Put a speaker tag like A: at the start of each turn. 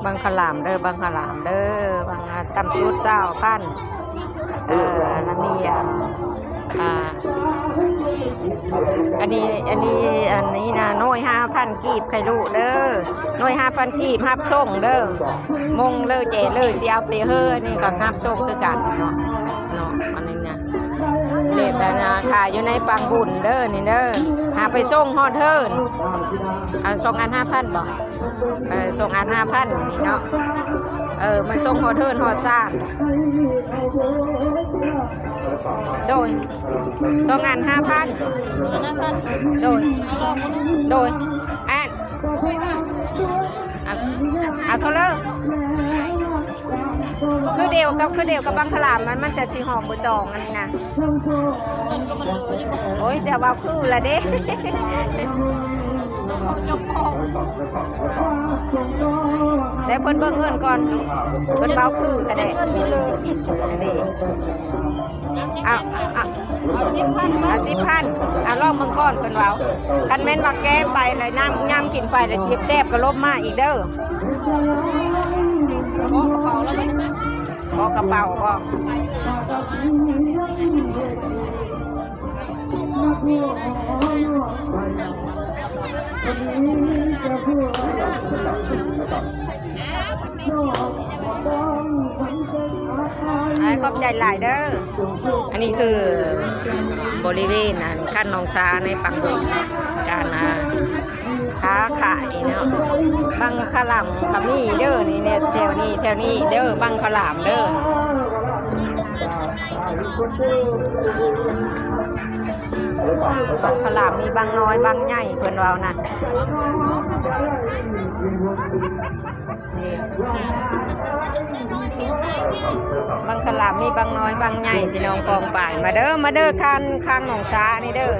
A: บางขลามเด้อบางขลามเด้อบางตำชุดเศร้าพันแล้วมีอันนี้นะน้อย5,000กีบไข่ลูกเด้อน้อย5,000กีบฮับส่งเด้อมงเลยเจเลยเสียเอาไปเฮ้อนี่ก็ฮับส่งคือกันเนาะอันนี้นะเล็บนะขายอยู่ในปังบุญเด้อนี่เด้อหาไปส่งฮอดเทินส่งอัน5,000บอกส่งอัน5,000นี่เนาะมาส่งฮอดเทินฮอดซ่านโดยส่งอัน5,000โดยอันเอาเท่าเลยคือเดียวกับบังขลามมันจะสีหอมบุตองอันนี้นะโอ้ยแต่ว่าคือละเด้แต่เพิ่นเบิ่งเงินก่อนเพิ่นเบาคือกันได้เอา10,000เอาลองเบิ่งก่อนเพิ่นเว้าคันแม่นว่าแก้ไปแล้วน้ำย่ำกินไปแล้วแซ่บก็ลบมาอีกเด้อพอกระเป๋าก็ขอบใจหลายเด้ออันนี้คือบริเวณขั้นนองซาในปังบุญการค้าขายเนาะบังขลามกับมีเด้อนี่เนี่ยแถวนี้เด้อบังขลามเด้อบังขลามมีบังน้อยบังใหญ่เพื่อนเรานะบังขลามมีบังน้อยบังใหญ่พี่น้องกองป่ายมาเด้อข้างหนองซานี่เด้อ